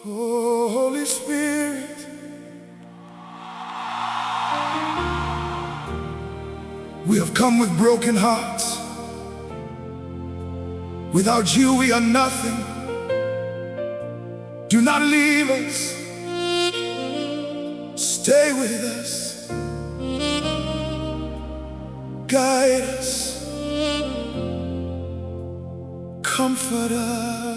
Oh, Holy Spirit, we have come with broken hearts. Without you we are nothing. Do not leave us. Stay with us. Guide us. Comfort us.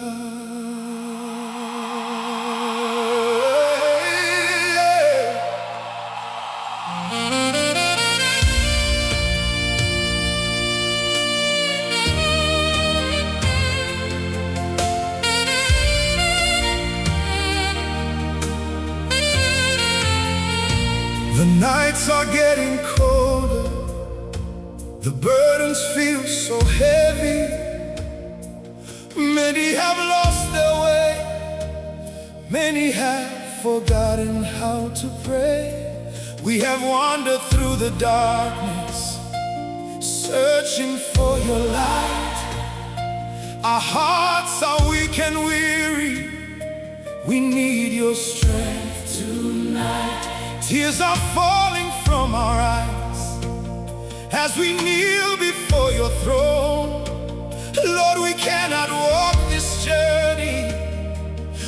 The nights are getting colder. The burdens feel so heavy. Many have lost their way. Many have forgotten how to pray. We have wandered through the darkness, searching for your light. Our hearts are weak and weary. We need your strength tonight. Tears are falling from our eyes as we kneel before your throne. Lord, we cannot walk this journey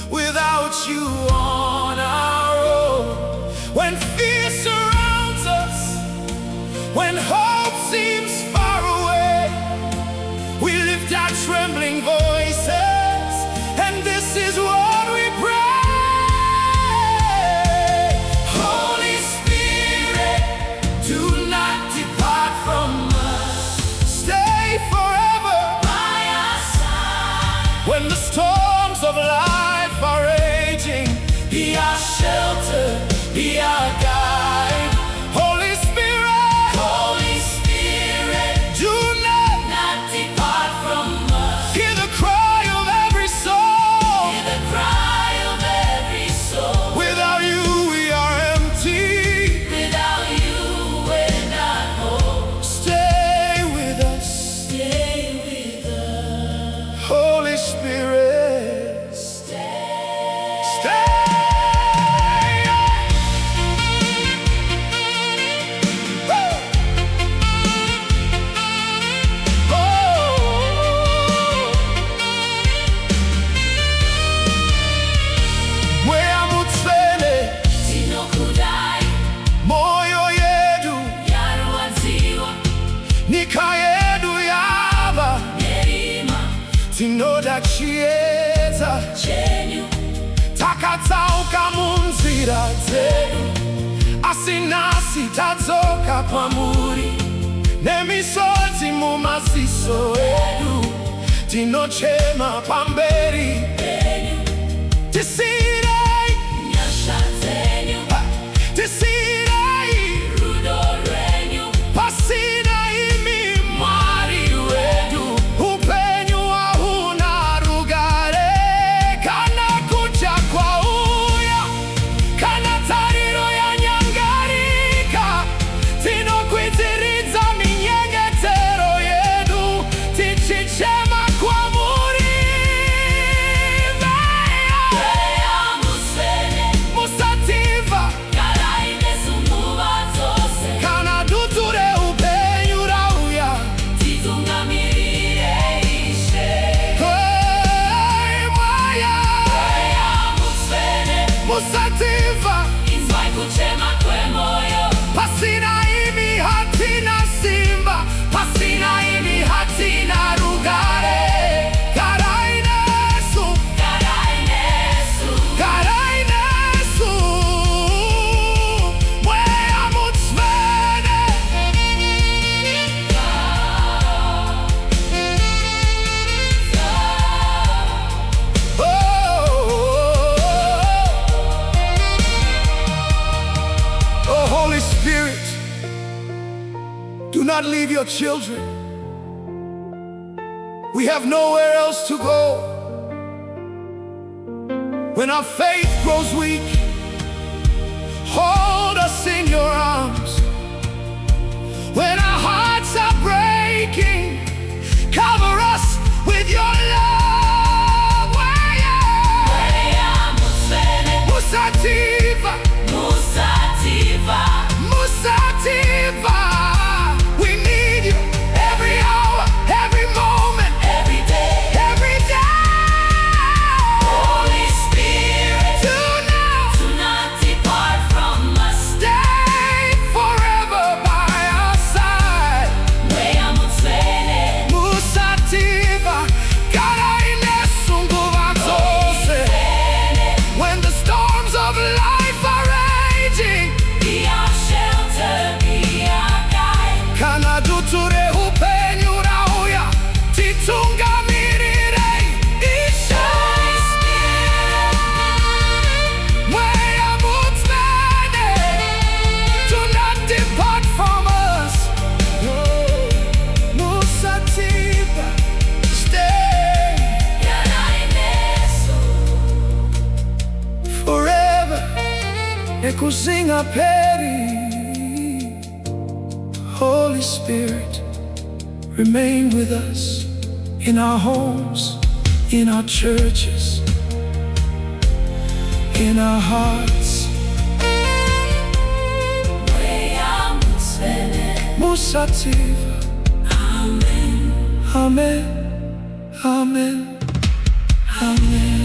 without you on our own. When fear surrounds us, when hope seems far away, we lift our trembling voices, and this is what we pray. When the storms of life are raging, be our shelter, be our guide. Holy Spirit, do not depart from us. Hear the cry of every soul. Hear the cry of every soul. Without you we are empty. Without you we're not whole. Stay with us. Stay with us. Holy Spirit, stay. Woo! Mweya Mutsvene moyo yedu nyika yedu yava tinoda chiedza chenyu takatsauka munzira dzedu, asi nhasi tadzoka kwamuri. Nemisodzi mumaziso edu tinochema pamberi penyu. Tisirei nyasha dzenyu, tisirei rudo rwenyu. Pasina imi Mwari wedu, upenyu hauna rugare. Kana kucha kwauya, kana tariro yanyangarika, tinokwidziridza minyengetero yedu, tichichema kwamuri. Mweya Mutsvene Musatibva, kana dutu reupenyu rauya, titungamirire Ishe. Mweya Mutsvene Musatibva, inzwai kuchema kwemoyo. Pasina imi hatina simba, pasina imi hatina rugare. Garai nesu, garai nesu, garai nesu. Mweya Mutsvene. Oh, Holy Spirit, do not leave your children. We have nowhere else to go. When our faith grows weak, hold us in your arms. When our hearts are breaking, cover us with your love. Mweya Ekusingaperi. Holy Spirit, remain with us in our homes, in our churches, in our hearts. Mweya Mutsvene Musatibva. Amen. Amen. Amen. Amen.